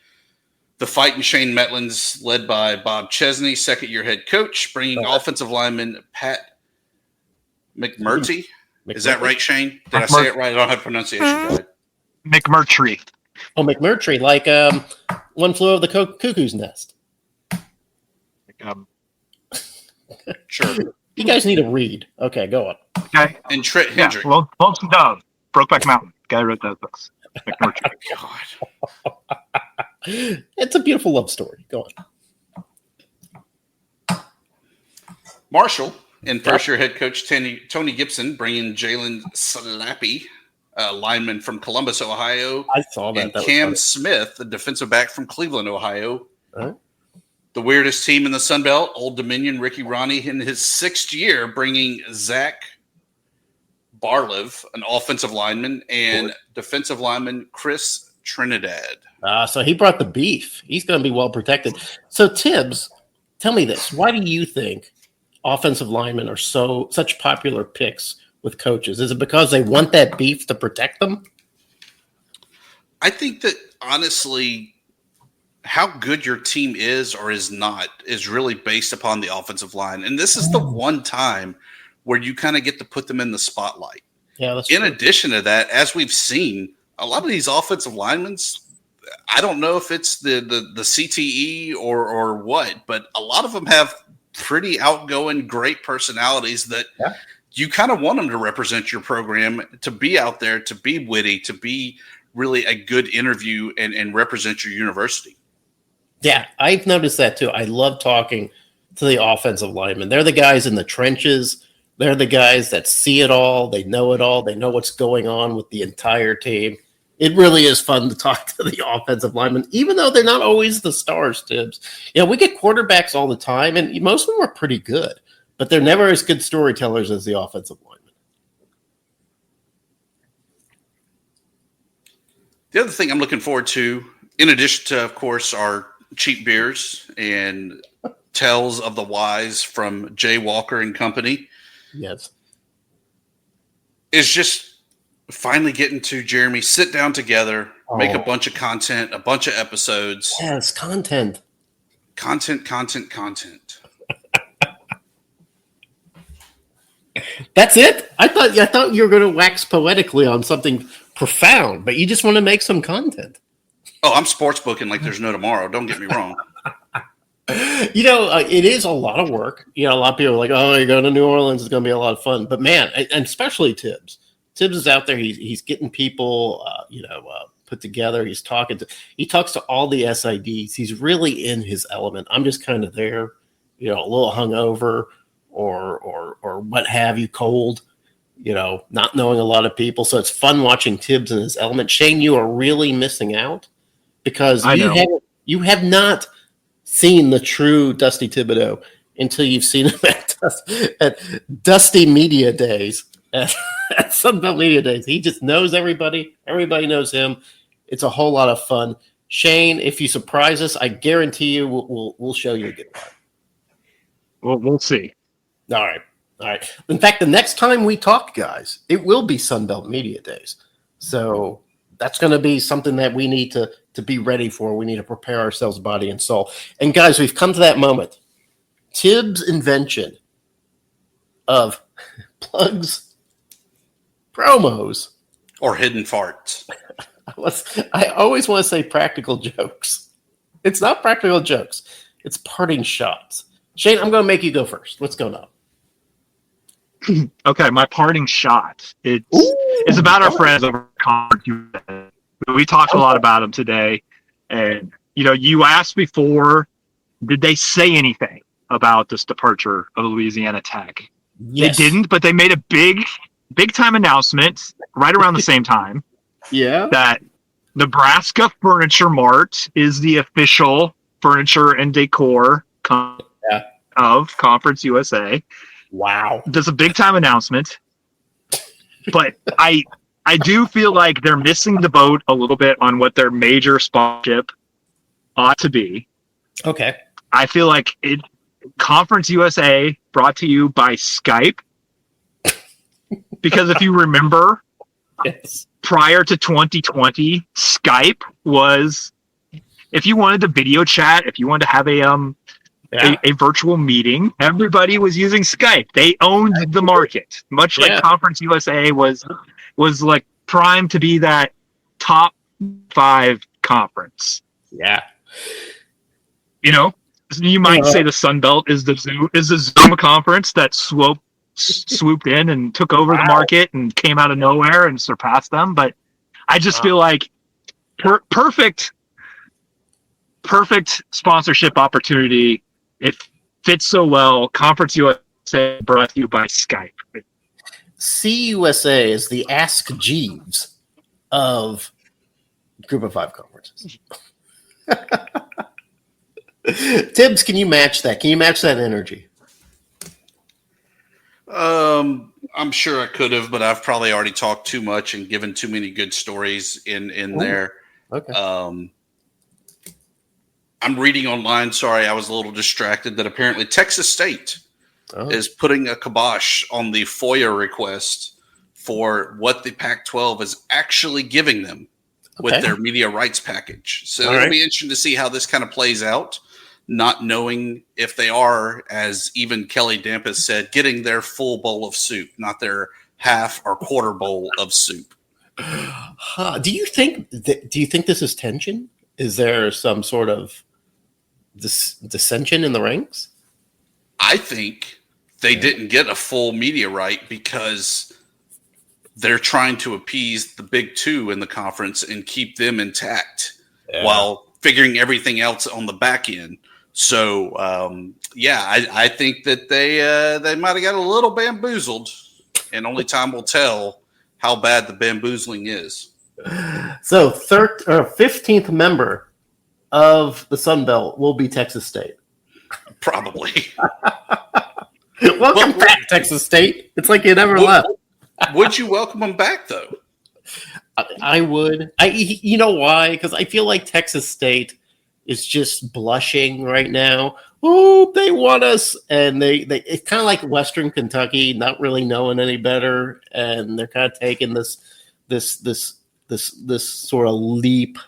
The Fighting Shane Metlins, led by Bob Chesney, second-year head coach, bringing offensive lineman Pat McMurtry. Is that right, Shane? Did I say it right? I don't have pronunciation guide. McMurtry. Oh, McMurtry, like One Flew Over the Cuckoo's Nest. Sure. You guys need to read. Okay, go on. Okay. And Trent Hendrick. Well, Lonesome Dove, Brokeback Mountain. Guy wrote those books. McMurtry. God. It's a beautiful love story. Go on. Marshall and first-year head coach Tony Gibson bringing Jalen Slappy, lineman from Columbus, Ohio. I saw that. And Cam Smith, the defensive back from Cleveland, Ohio. Huh? The weirdest team in the Sun Belt, Old Dominion, Ricky Ronnie, in his sixth year, bringing Zach Barliv, an offensive lineman, and defensive lineman Chris Trinidad. So he brought the beef. He's going to be well protected. So Tibbs, tell me this: why do you think offensive linemen are such popular picks with coaches? Is it because they want that beef to protect them? I think that honestly, how good your team is or is not is really based upon the offensive line. And this is the one time where you kind of get to put them in the spotlight. Yeah, that's in true. addition to that, as we've seen, a lot of these offensive linemen, I don't know if it's the CTE or what, but a lot of them have pretty outgoing, great personalities that you kind of want them to represent your program, to be out there, to be witty, to be really a good interview and represent your university. Yeah, I've noticed that too. I love talking to the offensive linemen. They're the guys in the trenches. They're the guys that see it all. They know it all. They know what's going on with the entire team. It really is fun to talk to the offensive linemen, even though they're not always the stars, Tibbs. You know, we get quarterbacks all the time, and most of them are pretty good, but they're never as good storytellers as the offensive linemen. The other thing I'm looking forward to, in addition to, of course, our cheap beers and Tales of the Wise from Jay Walker and Company. Yes. is just finally getting to Jeremy, sit down together, make a bunch of content, a bunch of episodes. Yes, content. Content. That's it? I thought you were going to wax poetically on something profound, but you just want to make some content. Oh, I'm sports booking like there's no tomorrow. Don't get me wrong. It is a lot of work. A lot of people are like, oh, you're going to New Orleans. It's going to be a lot of fun. But, man, and especially Tibbs. Tibbs is out there. He's getting people, put together. He talks to all the SIDs. He's really in his element. I'm just kind of there, a little hungover or what have you, cold, not knowing a lot of people. So it's fun watching Tibbs in his element. Shane, you are really missing out because you have not seen the true Dusty Thibodeau until you've seen him at Dusty Media Days, at Sunbelt Media Days. He just knows everybody. Everybody knows him. It's a whole lot of fun. Shane, if you surprise us, I guarantee you we'll show you a good one. Well, we'll see. All right. In fact, the next time we talk, guys, it will be Sunbelt Media Days. So that's going to be something that we need to be ready for. We need to prepare ourselves, body and soul. And guys, we've come to that moment. Tibbs' invention of plugs, promos, or hidden farts. I always want to say practical jokes. It's not practical jokes. It's parting shots. Shane, I'm going to make you go first. What's going on? Okay, my parting shot. It's about our friends over at Conference. We talked a lot about them today. And, you asked before, did they say anything about this departure of Louisiana Tech? Yes. They didn't, but they made a big time announcement right around the same time. Yeah. That Nebraska Furniture Mart is the official furniture and decor of Conference USA. Wow. Does a big time announcement. But I do feel like they're missing the boat a little bit on what their major sponsorship ought to be. Okay. I feel like Conference USA brought to you by Skype. Because if you remember, yes, prior to 2020, Skype was, if you wanted to video chat, if you wanted to have a virtual meeting, everybody was using Skype. They owned the market, much like Conference USA was like primed to be that top 5 conference. Yeah. You might say the Sun Belt is the Zoom conference that swooped in and took over the market and came out of nowhere and surpassed them. But I just feel like perfect sponsorship opportunity. It fits so well. Conference USA brought to you by Skype. CUSA is the Ask Jeeves of Group of 5 conferences. Tibbs, can you match that? Can you match that energy? I'm sure I could have, but I've probably already talked too much and given too many good stories in there. Okay. I'm reading online. Sorry, I was a little distracted. That apparently Texas State is putting a kibosh on the FOIA request for what the Pac-12 is actually giving them with their media rights package. So it'll be interesting to see how this kind of plays out. Not knowing if they are, as even Kelly Dampus said, getting their full bowl of soup, not their half or quarter bowl of soup. Do you think this is tension? Is there some sort of dissension in the ranks? I think they didn't get a full media right because they're trying to appease the big 2 in the conference and keep them intact while figuring everything else on the back end. So, I think that they might have got a little bamboozled, and only time will tell how bad the bamboozling is. So, 15th member of the Sun Belt will be Texas State. Probably. Welcome back, Texas State. It's like you never left. Would you welcome them back, though? I would. You know why? Because I feel like Texas State is just blushing right now. Oh, they want us, and they it's kind of like Western Kentucky, not really knowing any better, and they're kind of taking this sort of leap,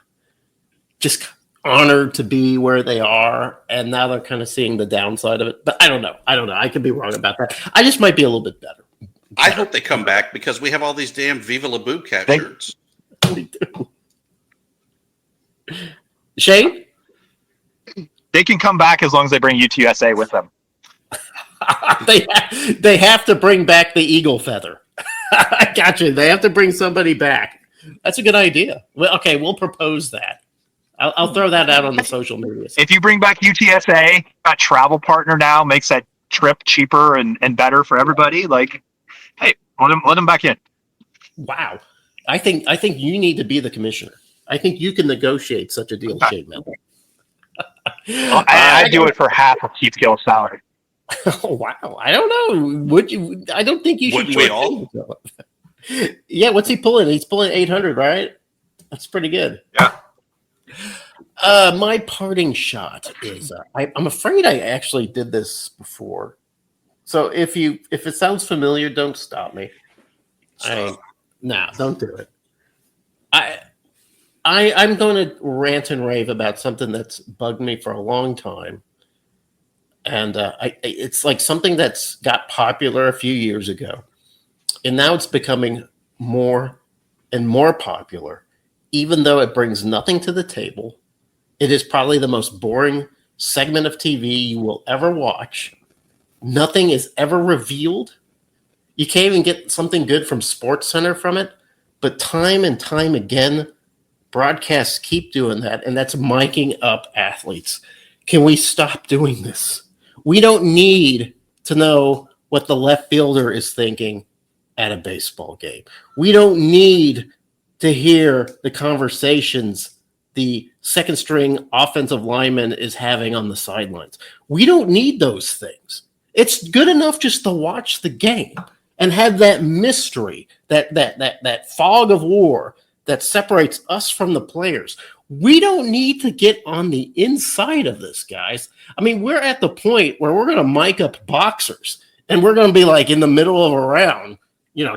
just honored to be where they are, and now they're kind of seeing the downside of it. But I don't know. I could be wrong about that. I just might be a little bit better. I hope they come back because we have all these damn Viva La Boo Cat shirts. Shane? They can come back as long as they bring UTSA with them. They have to bring back the eagle feather. I got you. They have to bring somebody back. That's a good idea. Well, okay, we'll propose that. I'll throw that out on the social media. If you bring back UTSA, a travel partner now makes that trip cheaper and better for everybody. Like, hey, let them back in. Wow. I think you need to be the commissioner. I think you can negotiate such a deal, Shane Mel. Well, I do it for half of Keith Gill's salary. Oh, wow. I don't know. Would you? I don't think you should. Wouldn't we all? Yeah, what's he pulling? He's pulling 800, right? That's pretty good. Yeah. My parting shot is I'm afraid I actually did this before. So if it sounds familiar, don't stop me. No, don't do it. I'm going to rant and rave about something that's bugged me for a long time. And it's like something that's got popular a few years ago. And now it's becoming more and more popular, even though it brings nothing to the table. It is probably the most boring segment of TV you will ever watch. Nothing is ever revealed. You can't even get something good from SportsCenter from it. But time and time again, broadcasts keep doing that, and that's miking up athletes. Can we stop doing this? We don't need to know what the left fielder is thinking at a baseball game. We don't need to hear the conversations the second string offensive lineman is having on the sidelines. We don't need those things. It's good enough just to watch the game and have that mystery, that fog of war that separates us from the players. We don't need to get on the inside of this, guys. I mean, we're at the point where we're going to mic up boxers and we're going to be like in the middle of a round,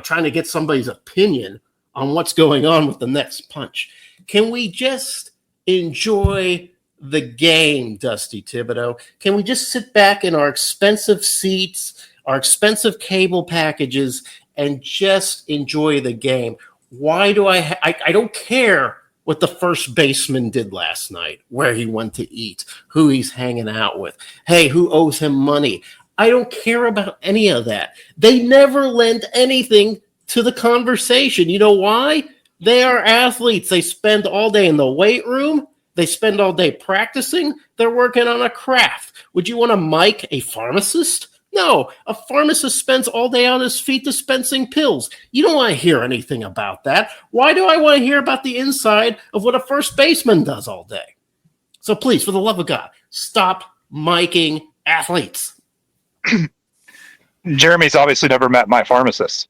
trying to get somebody's opinion on what's going on with the next punch. Can we just enjoy the game, Dusty Thibodeau? Can we just sit back in our expensive seats, our expensive cable packages, and just enjoy the game? Why do I don't care what the first baseman did last night, where he went to eat, who he's hanging out with, hey, who owes him money. I don't care about any of that. They never lend anything to the conversation. You know why? They are athletes. They spend all day in the weight room. They spend all day practicing. They're working on a craft. Would you want to mic a pharmacist? No, a pharmacist spends all day on his feet dispensing pills. You don't want to hear anything about that. Why do I want to hear about the inside of what a first baseman does all day? So please, for the love of God, stop miking athletes. Jeremy's obviously never met my pharmacist.